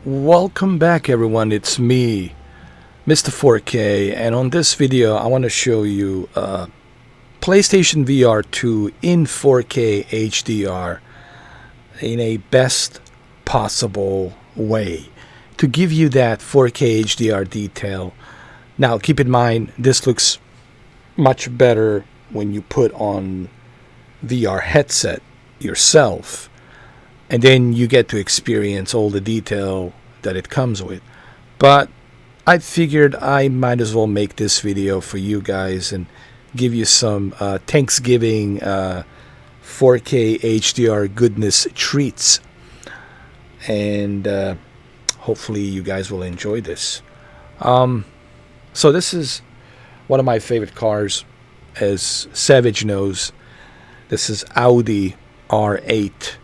Welcome back everyone, it's me, Mr. 4K, and on this video I want to show you PlayStation VR 2 in 4K HDR in a best possible way to give you that 4K HDR detail. Now keep in mind, this looks much better when you put on VR headset yourself, and then you get to experience all the detail that it comes with. But I figured I might as well make this video for you guys and give you some Thanksgiving 4K HDR goodness treats, and hopefully you guys will enjoy this. So this is one of my favorite cars, as Savage knows. This is Audi R8.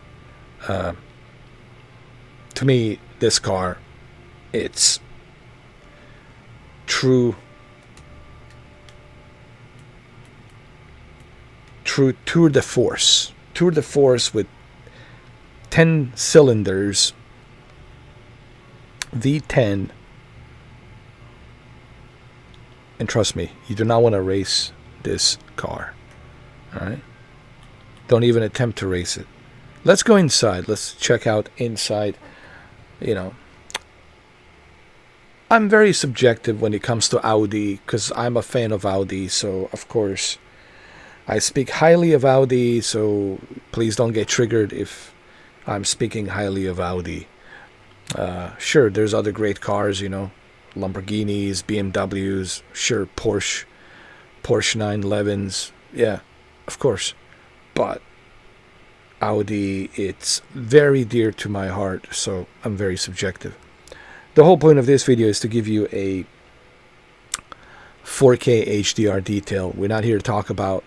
To me, this car, it's true tour de force with 10 cylinders, V10, and trust me, you do not want to race this car. All right, don't even attempt to race it. Let's go inside. Let's check out inside. You know, I'm very subjective when it comes to Audi because I'm a fan of Audi. So, of course, I speak highly of Audi. So, please don't get triggered if I'm speaking highly of Audi. Sure, there's other great cars, Lamborghinis, BMWs, sure, Porsche 911s. Yeah, of course. But Audi, it's very dear to my heart, so I'm very subjective. The whole point of this video is to give you a 4K HDR detail. We're not here to talk about,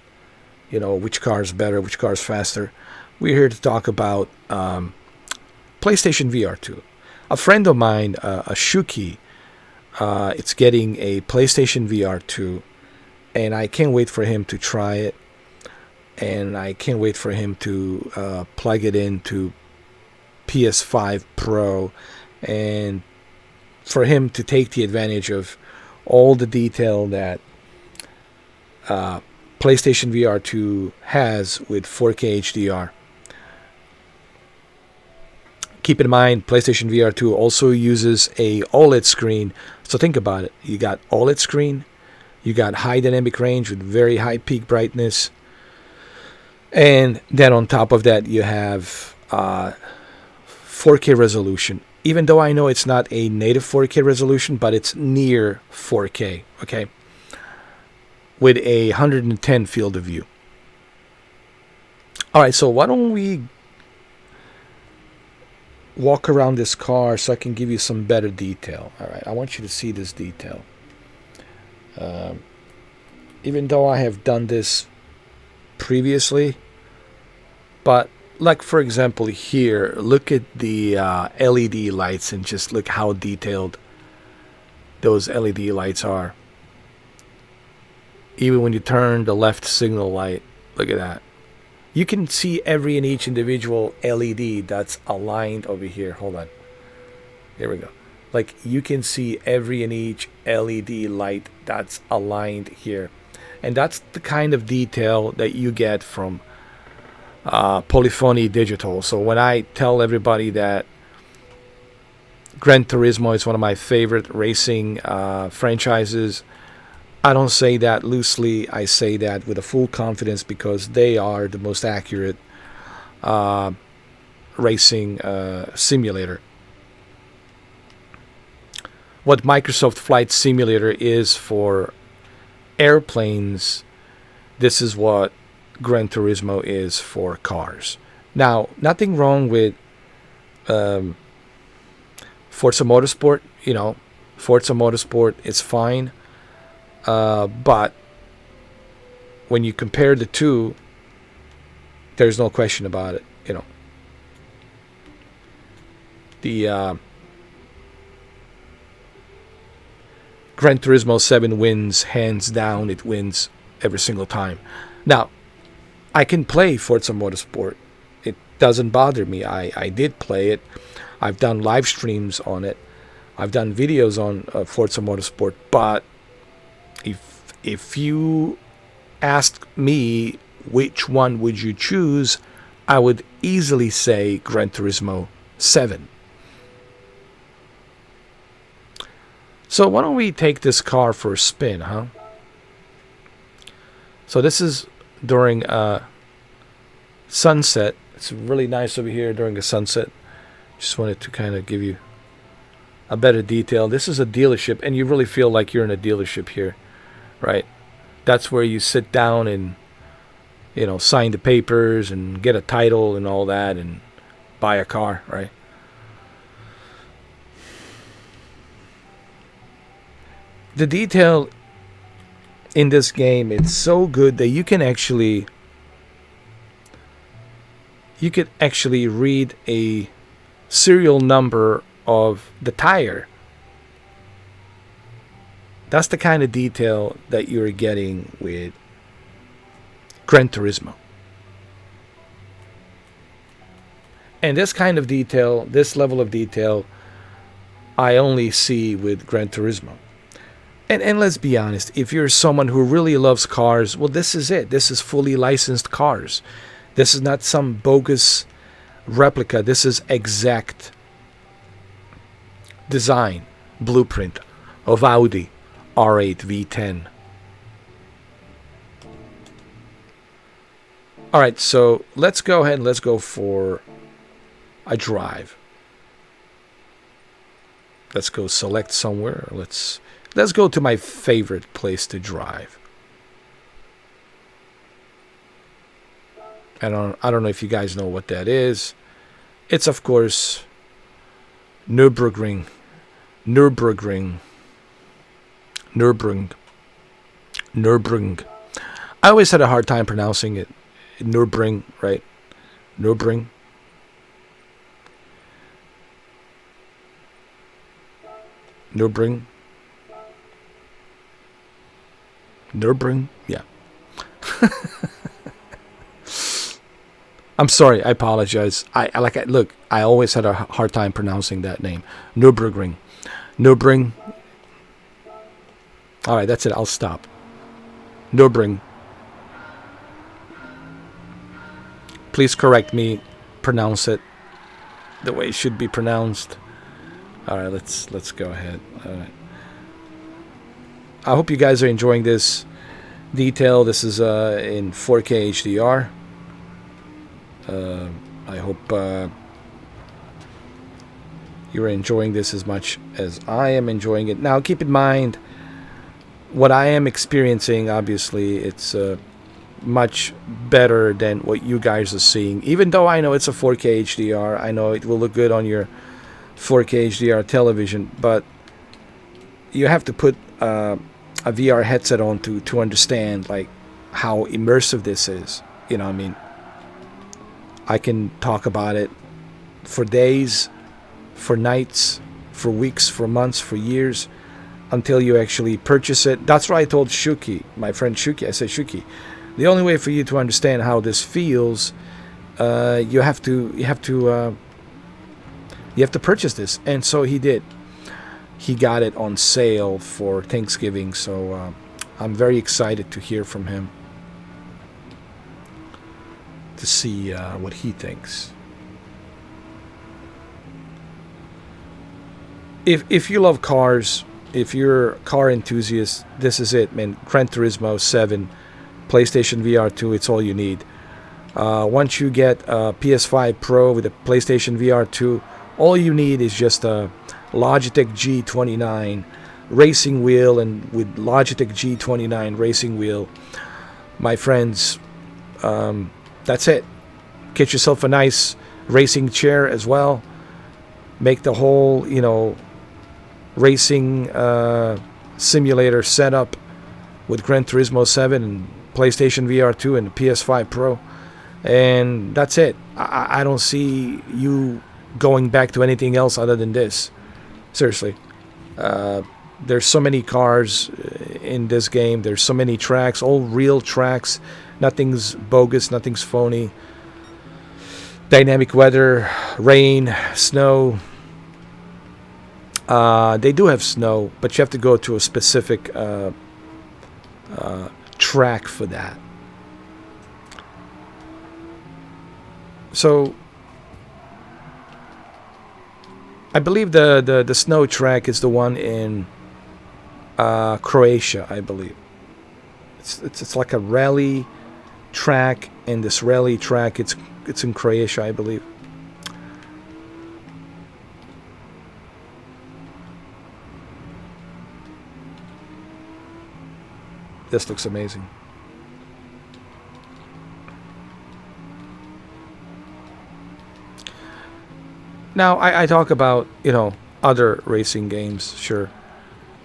which car is better, which car is faster. We're here to talk about PlayStation VR 2. A friend of mine, a Shuki, it's getting a PlayStation VR 2, and I can't wait for him to try it. And I can't wait for him to plug it into PS5 Pro, and for him to take the advantage of all the detail that PlayStation VR 2 has with 4K HDR. Keep in mind, PlayStation VR 2 also uses a OLED screen. So think about it. You got OLED screen, you got high dynamic range with very high peak brightness, and then on top of that, you have 4K resolution. Even though I know it's not a native 4K resolution, but it's near 4K, okay? With a 110 field of view. All right, so why don't we walk around this car so I can give you some better detail. All right, I want you to see this detail. Even though I have done this previously, but like for example here, look at the LED lights and just look how detailed those LED lights are. Even when you turn the left signal light, look at that. You can see every and each individual LED that's aligned over here. Hold on, here we go. Like, you can see every and each LED light that's aligned here. And that's the kind of detail that you get from Polyphony Digital. So when I tell everybody that Gran Turismo is one of my favorite racing franchises, I don't say that loosely. I say that with a full confidence because they are the most accurate racing simulator. What Microsoft Flight Simulator is for airplanes, this is what Gran Turismo is for cars. Now, nothing wrong with Forza Motorsport. Forza Motorsport is fine, but when you compare the two, there's no question about it. The Gran Turismo 7 wins hands down. It wins every single time. Now, I can play Forza Motorsport. It doesn't bother me. I did play it. I've done live streams on it. I've done videos on Forza Motorsport. But if you asked me which one would you choose, I would easily say Gran Turismo 7. So why don't we take this car for a spin, huh? So this is during sunset. It's really nice over here during the sunset. Just wanted to kind of give you a better detail. This is a dealership, and you really feel like you're in a dealership here, right? That's where you sit down and, you know, sign the papers and get a title and all that and buy a car, right? The detail in this game, it's so good that you could actually read a serial number of the tire. That's the kind of detail that you're getting with Gran Turismo. And this kind of detail, this level of detail, I only see with Gran Turismo. And let's be honest, if you're someone who really loves cars, well, this is it. This is fully licensed cars. This is not some bogus replica. This is exact design, blueprint of Audi R8 V10. All right, so let's go ahead and let's go for a drive. Let's go select somewhere. Let's go to my favorite place to drive. I don't know if you guys know what that is. It's, of course, Nürburgring. I always had a hard time pronouncing it. Nürburgring, right? Nürburgring. Nürburgring, yeah. I'm sorry, I apologize. Look, I always had a hard time pronouncing that name. Nürburgring. All right, that's it. I'll stop. Nürburgring. Please correct me. Pronounce it the way it should be pronounced. All right, let's go ahead. All right. I hope you guys are enjoying this detail. This is in 4K HDR. I hope you're enjoying this as much as I am enjoying it. Now, keep in mind, what I am experiencing, obviously, it's much better than what you guys are seeing. Even though I know it's a 4K HDR, I know it will look good on your 4K HDR television, but you have to put a VR headset on to understand like how immersive this is. You know what I mean? I can talk about it for days, for nights, for weeks, for months, for years, until you actually purchase it. That's what I told Shuki, my friend Shuki. I said, Shuki, the only way for you to understand how this feels, you have to purchase this. And so he did. He got it on sale for Thanksgiving, so I'm very excited to hear from him, to see what he thinks. If you love cars, if you're a car enthusiast, this is it, man. Gran Turismo 7, PlayStation VR 2, it's all you need. Once you get a PS5 Pro with a PlayStation VR 2, all you need is just a Logitech G29 racing wheel, and with Logitech G29 racing wheel, my friends, that's it. Get yourself a nice racing chair as well. Make the whole, racing simulator setup with Gran Turismo 7 and PlayStation VR 2 and the PS5 Pro, and that's it. I don't see you going back to anything else other than this. Seriously. There's so many cars in this game. There's so many tracks, all real tracks. Nothing's bogus, nothing's phony. Dynamic weather, rain, snow, They do have snow, but you have to go to a specific track for that. So I believe the snow track is the one in Croatia, I believe. It's like a rally track, and this rally track it's in Croatia, I believe. This looks amazing. Now, I talk about, other racing games, sure.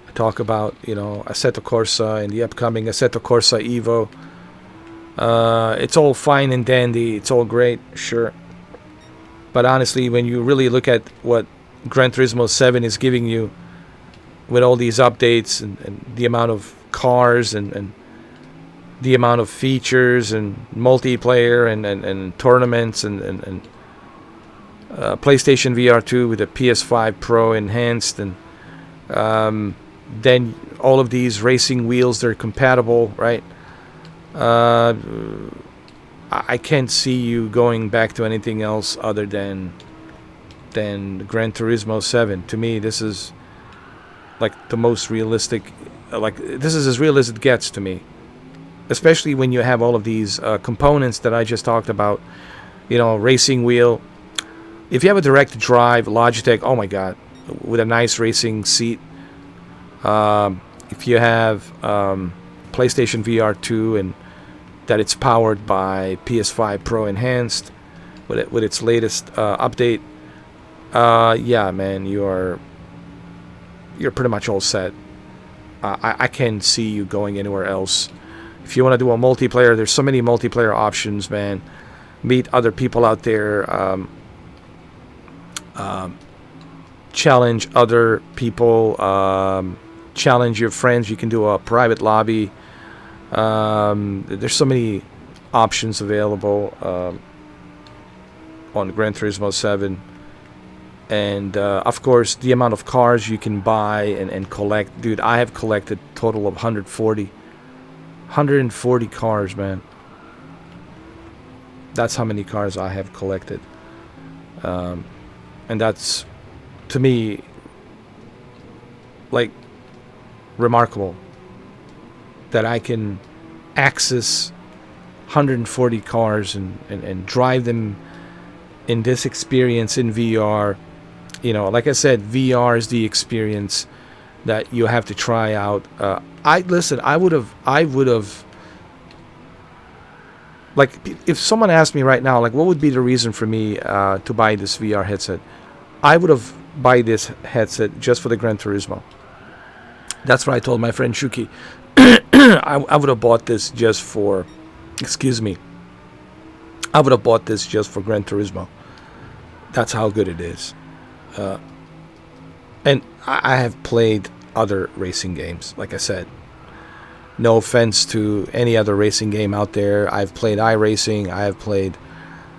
I talk about, Assetto Corsa and the upcoming Assetto Corsa Evo. It's all fine and dandy. It's all great, sure. But honestly, when you really look at what Gran Turismo 7 is giving you with all these updates and the amount of cars and the amount of features and multiplayer and tournaments and PlayStation VR 2 with a PS5 Pro enhanced, and then all of these racing wheels, they're compatible, right? I can't see you going back to anything else other than Gran Turismo 7. To me, this is like the most realistic. This is as real as it gets to me, especially when you have all of these components that I just talked about. Racing wheel. If you have a direct drive Logitech, oh my god, with a nice racing seat. If you have PlayStation VR 2 and that it's powered by PS5 Pro enhanced with its latest update, yeah, man, you're pretty much all set. I can't see you going anywhere else. If you want to do a multiplayer, there's so many multiplayer options, man. Meet other people out there. Challenge other people. Challenge your friends. You can do a private lobby. There's so many options available on Gran Turismo 7. And of course, the amount of cars you can buy and collect. Dude, I have collected a total of 140 cars, man. That's how many cars I have collected. And that's, to me, like, remarkable that I can access 140 cars and drive them in this experience in VR. Like I said, VR is the experience that you have to try out. I would have, like, if someone asked me right now, like, what would be the reason for me to buy this VR headset? I would have buy this headset just for the Gran Turismo. That's what I told my friend Shuki. I would have bought this just for, I would have bought this just for Gran Turismo. That's how good it is. And I have played other racing games, like I said. No offense to any other racing game out there. I've played iRacing. I have played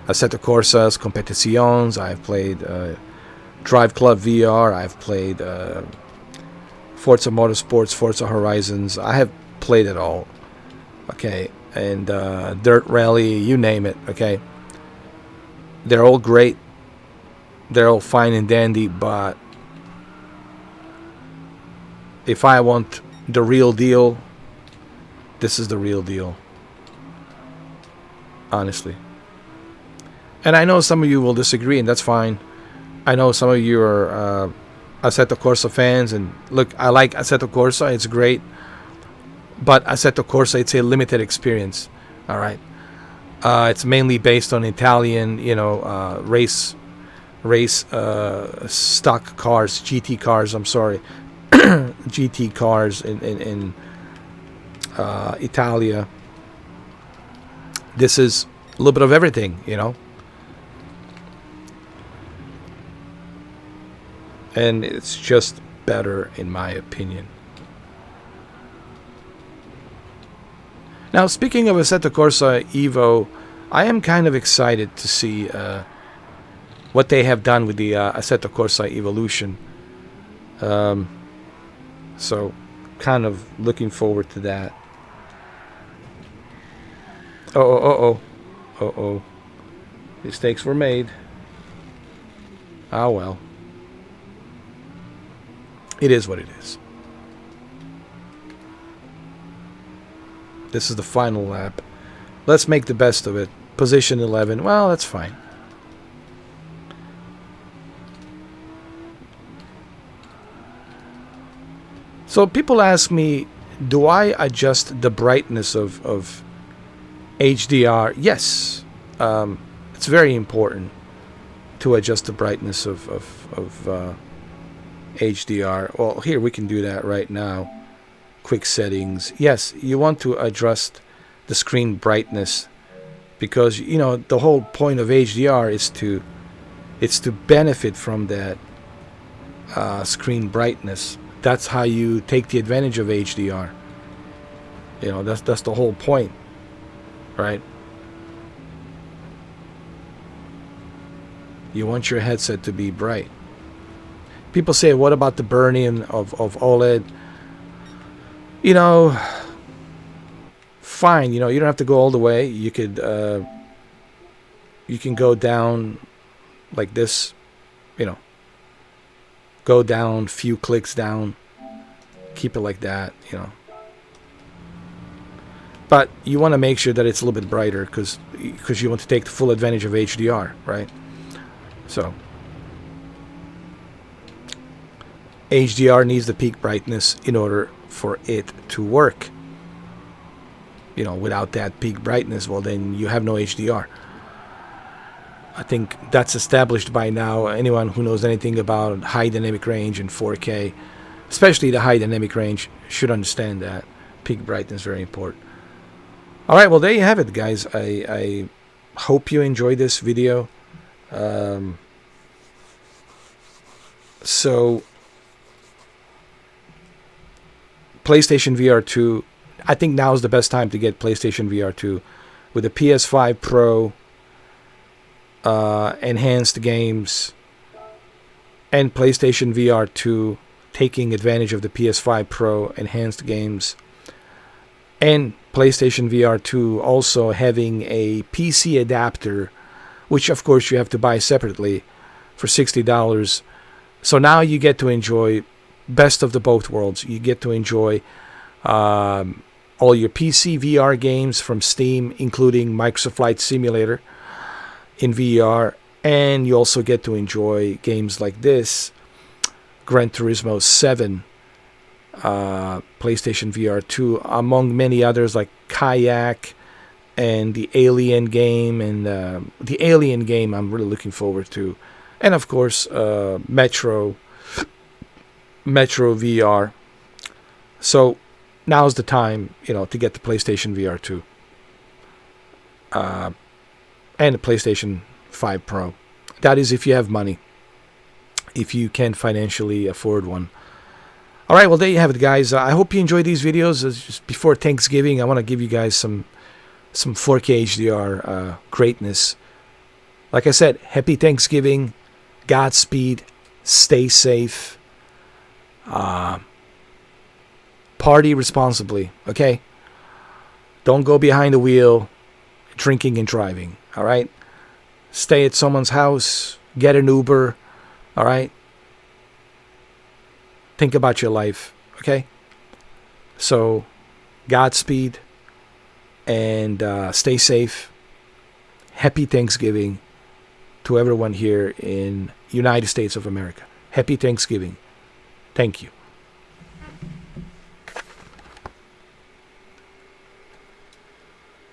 Assetto Corsa's Competiciones. I've played Drive Club VR. I've played Forza Motorsports, Forza Horizons. I have played it all. Okay. And Dirt Rally, you name it. Okay. They're all great. They're all fine and dandy, but if I want the real deal, this is the real deal. Honestly. And I know some of you will disagree, and that's fine. I know some of you are Assetto Corsa fans, and look, I like Assetto Corsa, it's great. But Assetto Corsa, it's a limited experience. Alright. It's mainly based on Italian, race stock cars, GT cars, I'm sorry. GT cars in Italia. This is a little bit of everything, and it's just better in my opinion. Now, speaking of Assetto Corsa Evo, I am kind of excited to see what they have done with the Assetto Corsa Evolution. So kind of looking forward to that. Oh. Mistakes were made. Oh well. It is what it is. This is the final lap. Let's make the best of it. Position 11. Well, that's fine. So people ask me, do I adjust the brightness of HDR? Yes. It's very important to adjust the brightness of HDR. Well, here we can do that right now. Quick settings. Yes, you want to adjust the screen brightness because, you know, the whole point of HDR is to benefit from that screen brightness. That's how you take the advantage of HDR. You know, that's the whole point, right? You want your headset to be bright. People say, what about the burn-in of OLED? You know, fine. You know, you don't have to go all the way. You could, you can go down like this. You know, go down, few clicks down. Keep it like that. You know, but you want to make sure that it's a little bit brighter because you want to take the full advantage of HDR, right? So HDR needs the peak brightness in order for it to work. You know, without that peak brightness, well, then you have no HDR. I think that's established by now. Anyone who knows anything about high dynamic range and 4K, especially the high dynamic range, should understand that peak brightness is very important. All right, well, there you have it, guys. I hope you enjoyed this video. So PlayStation VR 2, I think now is the best time to get PlayStation VR 2 with the PS5 Pro, enhanced games, and PlayStation VR 2 taking advantage of the PS5 Pro enhanced games, and PlayStation VR 2 also having a PC adapter, which of course you have to buy separately for $60. So now you get to enjoy best of the both worlds. You get to enjoy all your PC VR games from Steam, including Microsoft Flight Simulator in VR, and you also get to enjoy games like this, Gran Turismo 7, PlayStation VR 2, among many others like Kayak and the Alien game, and the Alien game I'm really looking forward to, and of course Metro VR. So now's the time, you know, to get the PlayStation VR 2 and the PlayStation 5 Pro. That is if you have money, if you can financially afford one. All right, well, there you have it, guys. I hope you enjoyed these videos. Just before Thanksgiving, I want to give you guys some 4K HDR greatness. Like I said, happy Thanksgiving, Godspeed, stay safe, party responsibly, okay? Don't go behind the wheel drinking and driving, all right? Stay at someone's house, get an Uber, all right? Think about your life, okay? So, Godspeed, and stay safe. Happy Thanksgiving to everyone here in United States of America. Happy Thanksgiving. Thank you.